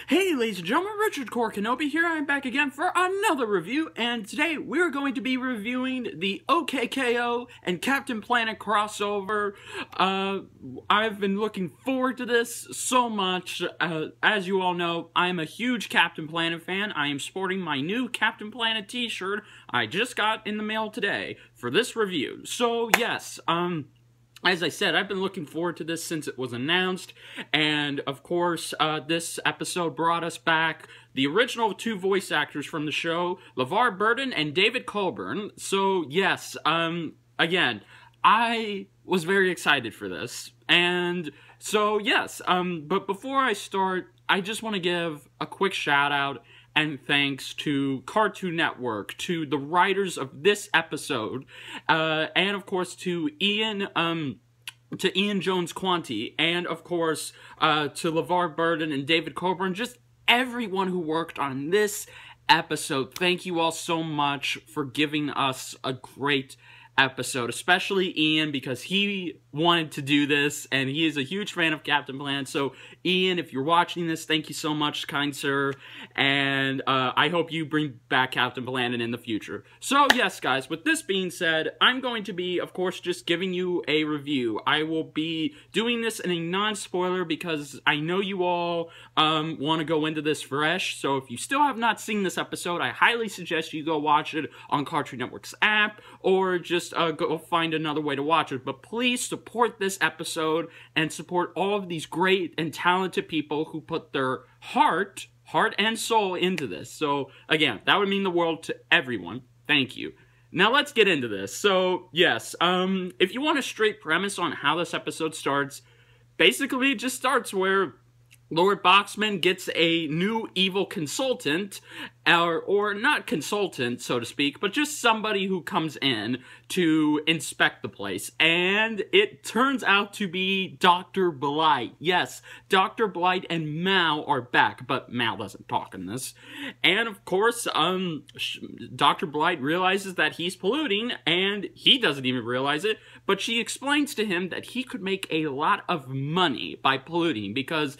Hey ladies and gentlemen, Richard Core Kenobi here. I'm back again for another review, and today we're going to be reviewing the OKKO and Captain Planet crossover. I've been looking forward to this so much. As you all know, I'm a huge Captain Planet fan. I am sporting my new Captain Planet t-shirt I just got in the mail today for this review. So yes, as I said, I've been looking forward to this since it was announced, and of course, this episode brought us back the original two voice actors from the show, Remembered Bradon and David Coburn. So yes, again, I was very excited for this, and so yes, but before I start, I just want to give a quick shout out and thanks to Cartoon Network, to the writers of this episode, and of course to Ian Jones-Quartey, and of course to Remembered Bradon and David Coburn, just everyone who worked on this episode. Thank you all so much for giving us a great episode, especially Ian, because he wanted to do this, and he is a huge fan of Captain Planet. So, Ian, if you're watching this, thank you so much, kind sir, and I hope you bring back Captain Planet in the future. So, yes, guys, with this being said, I'm going to be, of course, just giving you a review. I will be doing this in a non-spoiler because I know you all want to go into this fresh, so if you still have not seen this episode, I highly suggest you go watch it on Cartoon Network's app, or just go find another way to watch it. But please support this episode and support all of these great and talented people who put their heart and soul into this. So again, that would mean the world to everyone. Thank you. Now let's get into this. So yes, if you want a straight premise on how this episode starts, basically it just starts where Lord Boxman gets a new evil consultant, or not consultant, so to speak, but just somebody who comes in to inspect the place. And it turns out to be Dr. Blight. Yes, Dr. Blight and Mal are back, but Mal doesn't talk in this. And of course, Dr. Blight realizes that he's polluting, and he doesn't even realize it, but she explains to him that he could make a lot of money by polluting, because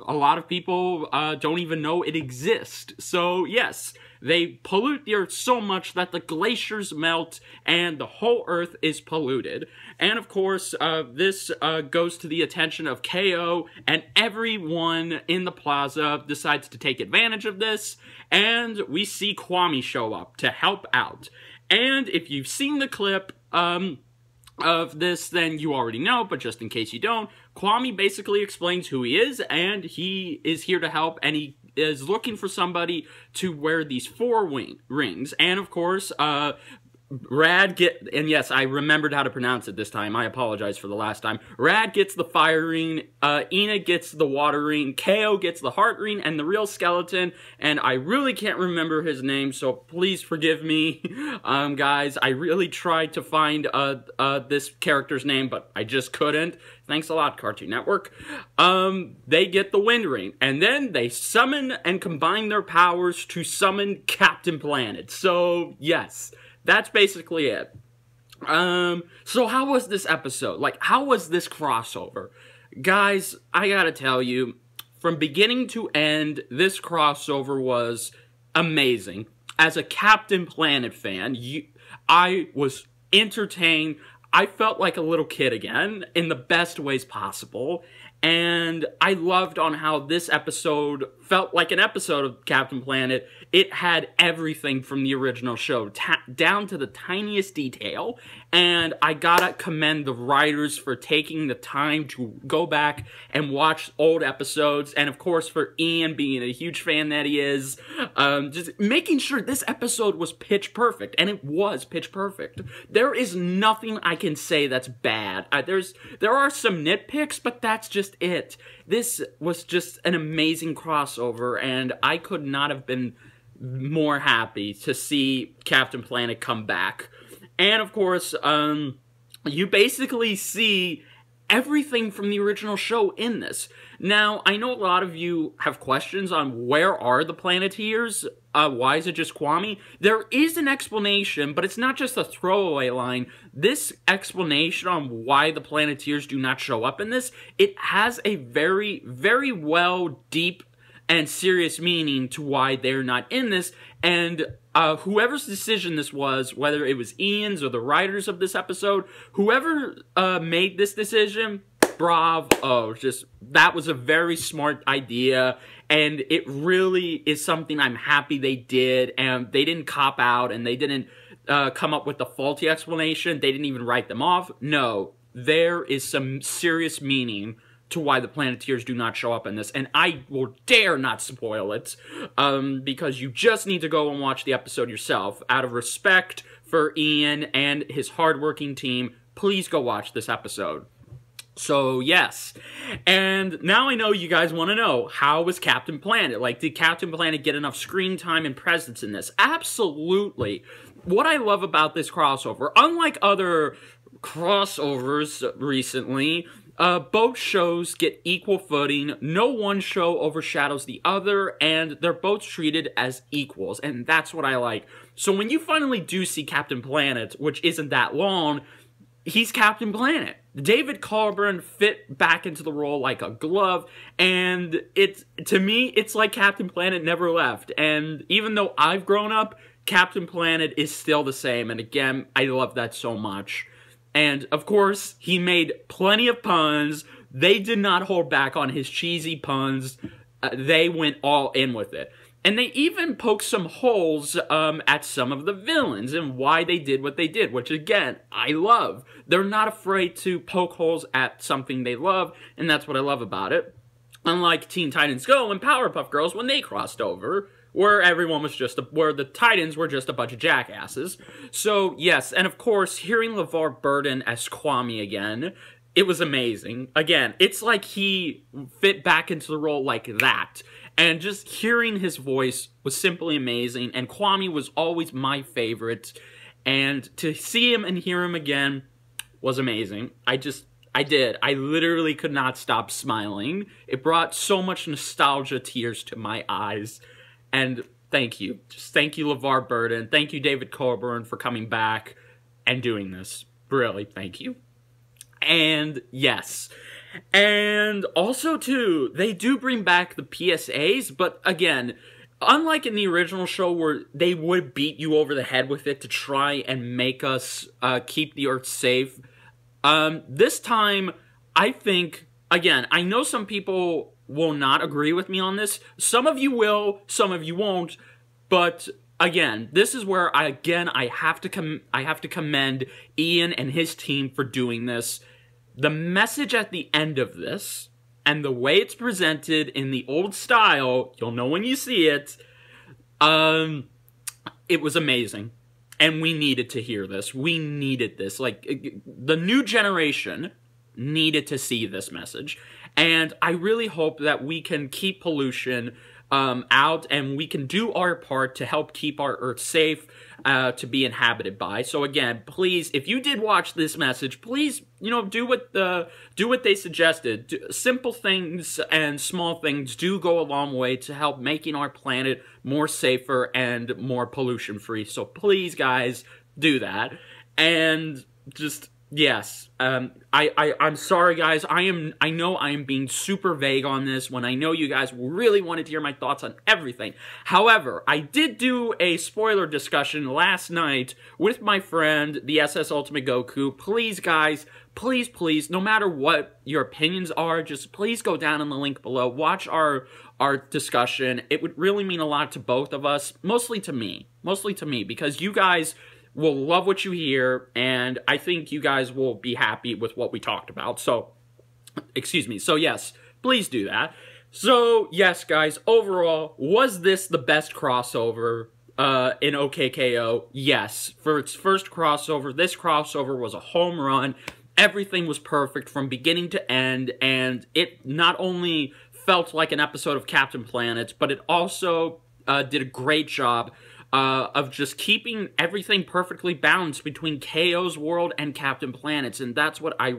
a lot of people don't even know it exists. So yes, they pollute the earth so much that the glaciers melt and the whole earth is polluted. And of course, this goes to the attention of KO, and everyone in the plaza decides to take advantage of this, and we see Kwame show up to help out. And if you've seen the clip of this, then you already know, but just in case you don't, Kwame basically explains who he is, and he is here to help, and he is looking for somebody to wear these 4 rings. And of course, and yes, I remembered how to pronounce it this time. I apologize for the last time. Rad gets the fire ring, Ina gets the water ring, KO gets the heart ring, and the real skeleton, and I really can't remember his name, so please forgive me, guys. I really tried to find, this character's name, but I just couldn't. Thanks a lot, Cartoon Network. They get the wind ring, and then they summon and combine their powers to summon Captain Planet. So, yes, that's basically it. So how was this episode? Like, how was this crossover? Guys, I gotta tell you, from beginning to end, this crossover was amazing. As a Captain Planet fan, I was entertained. I felt like a little kid again, in the best ways possible, and I loved on how this episode felt like an episode of Captain Planet. It had everything from the original show, down to the tiniest detail, and I gotta commend the writers for taking the time to go back and watch old episodes, and of course for Ian being a huge fan that he is, just making sure this episode was pitch perfect, and it was pitch perfect. There is nothing I can say that's bad. There are some nitpicks, but that's just it. This was just an amazing crossover, and I could not have been more happy to see Captain Planet come back. And of course, you basically see everything from the original show in this. Now, I know a lot of you have questions on where are the Planeteers? Why is it just Kwame? There is an explanation, but it's not just a throwaway line. This explanation on why the Planeteers do not show up in this, it has a very, very well deep and serious meaning to why they're not in this. And whoever's decision this was, whether it was Ian's or the writers of this episode, whoever made this decision, bravo. Just, that was a very smart idea, and it really is something I'm happy they did, and they didn't cop out, and they didn't come up with a faulty explanation. They didn't even write them off. No, there is some serious meaning to why the Planeteers do not show up in this, and I will dare not spoil it, because you just need to go and watch the episode yourself. Out of respect for Ian and his hardworking team, please go watch this episode. So, yes. And now I know you guys want to know, how was Captain Planet? Like, did Captain Planet get enough screen time and presence in this? Absolutely. What I love about this crossover, unlike other crossovers recently, both shows get equal footing, no one show overshadows the other, and they're both treated as equals, and that's what I like. So when you finally do see Captain Planet, which isn't that long, he's Captain Planet. David Coburn fit back into the role like a glove, and to me, it's like Captain Planet never left, and even though I've grown up, Captain Planet is still the same, and again, I love that so much. And, of course, he made plenty of puns. They did not hold back on his cheesy puns. They went all in with it. And they even poked some holes at some of the villains and why they did what they did, which, again, I love. They're not afraid to poke holes at something they love, and that's what I love about it. Unlike Teen Titans Go and Powerpuff Girls when they crossed over, where everyone was where the Titans were just a bunch of jackasses. So, yes, and of course, hearing LeVar Burton as Kwame again, it was amazing. Again, it's like he fit back into the role like that. And just hearing his voice was simply amazing, and Kwame was always my favorite. And to see him and hear him again was amazing. I literally could not stop smiling. It brought so much nostalgia tears to my eyes. And thank you. Just thank you, LeVar Burton. Thank you, David Coburn, for coming back and doing this. Really, thank you. And, yes. And also, too, they do bring back the PSAs, but again, unlike in the original show where they would beat you over the head with it to try and make us keep the Earth safe, this time, I think, again, I know some people will not agree with me on this. Some of you will, some of you won't. But again, this is where I have to commend Ian and his team for doing this. The message at the end of this and the way it's presented in the old style, you'll know when you see it. It was amazing. And we needed to hear this. We needed this. Like, the new generation needed to see this message. And I really hope that we can keep pollution out, and we can do our part to help keep our Earth safe to be inhabited by. So again, please, if you did watch this message, please, do what they suggested. Simple things and small things do go a long way to help making our planet more safer and more pollution free. So please, guys, do that. And just, yes, I'm sorry, guys. I know I am being super vague on this when I know you guys really wanted to hear my thoughts on everything. However, I did do a spoiler discussion last night with my friend, the SS Ultimate Goku. Please, guys, please, no matter what your opinions are, just please go down in the link below. Watch our discussion. It would really mean a lot to both of us, mostly to me, because you guys will love what you hear, and I think you guys will be happy with what we talked about. So, excuse me. So, yes, please do that. So, yes, guys, overall, was this the best crossover in OKKO? Yes. For its first crossover, this crossover was a home run. Everything was perfect from beginning to end, and it not only felt like an episode of Captain Planet, but it also did a great job of just keeping everything perfectly balanced between KO's world and Captain Planet's, and that's what I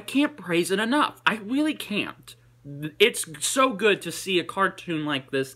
can't praise it enough. I really can't. It's so good to see a cartoon like this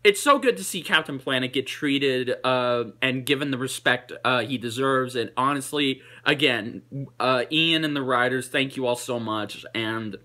it's so good to see Captain Planet get treated and given the respect he deserves, and honestly, again, Ian and the writers, thank you all so much, and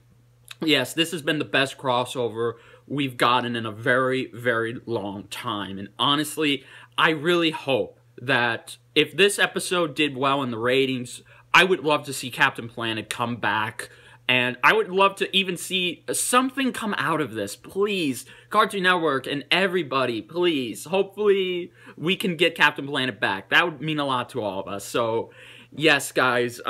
yes, this has been the best crossover we've gotten in a very, very long time. And honestly, I really hope that if this episode did well in the ratings, I would love to see Captain Planet come back. And I would love to even see something come out of this. Please, Cartoon Network and everybody, please. Hopefully, we can get Captain Planet back. That would mean a lot to all of us. So, yes, guys,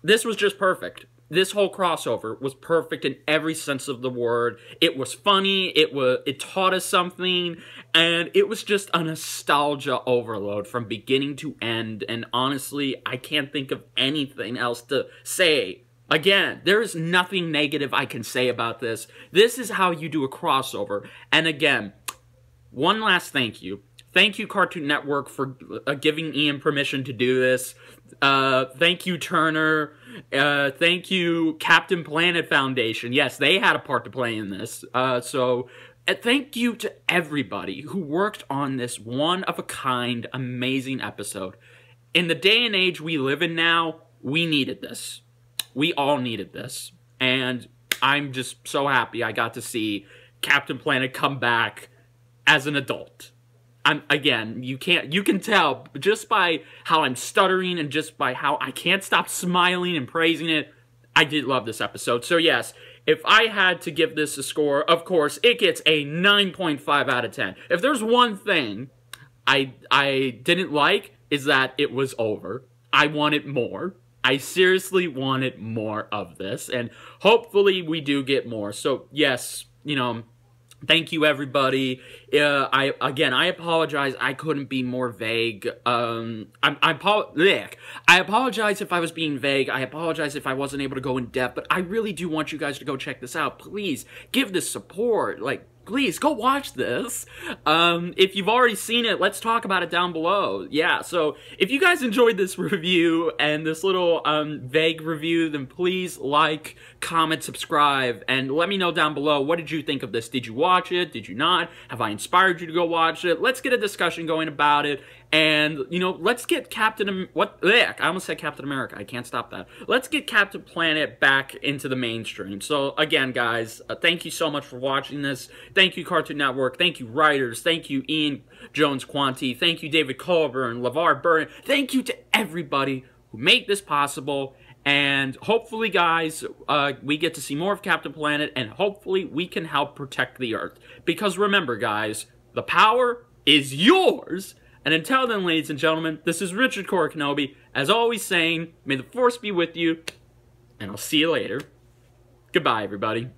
this was just perfect. This whole crossover was perfect in every sense of the word. It was funny, it taught us something, and it was just a nostalgia overload from beginning to end, and honestly, I can't think of anything else to say. Again, there is nothing negative I can say about this. This is how you do a crossover. And again, one last thank you. Thank you, Cartoon Network, for giving Ian permission to do this. Thank you, Turner. Thank you, Captain Planet Foundation. Yes, they had a part to play in this. Thank you to everybody who worked on this one-of-a-kind, amazing episode. In the day and age we live in now, we needed this. We all needed this. And I'm just so happy I got to see Captain Planet come back as an adult. Again, you can tell just by how I'm stuttering and just by how I can't stop smiling and praising it. I did love this episode. So yes, if I had to give this a score, of course, it gets a 9.5 out of 10. If there's one thing I didn't like, is that it was over. I wanted more. I seriously wanted more of this, and hopefully we do get more. So yes, you know, thank you, everybody. I apologize. I couldn't be more vague. I apologize if I was being vague. I apologize if I wasn't able to go in depth. But I really do want you guys to go check this out. Please give this support. Like, please go watch this. If you've already seen it, let's talk about it down below. Yeah. So if you guys enjoyed this review and this little vague review, then please like, comment, subscribe, and let me know down below. What did you think of this? Did you watch it? Did you not? Have I inspired you to go watch it? Let's get a discussion going about it. And, you know, let's get I almost said Captain America. I can't stop that. Let's get Captain Planet back into the mainstream. So, again, guys, thank you so much for watching this. Thank you, Cartoon Network. Thank you, writers. Thank you, Ian Jones-Quartey. Thank you, David Colburn, LeVar Burton. Thank you to everybody who made this possible. And hopefully, guys, we get to see more of Captain Planet, and hopefully we can help protect the Earth. Because remember, guys, the power is yours. And until then, ladies and gentlemen, this is Richard Kenobi, as always saying, may the Force be with you, and I'll see you later. Goodbye, everybody.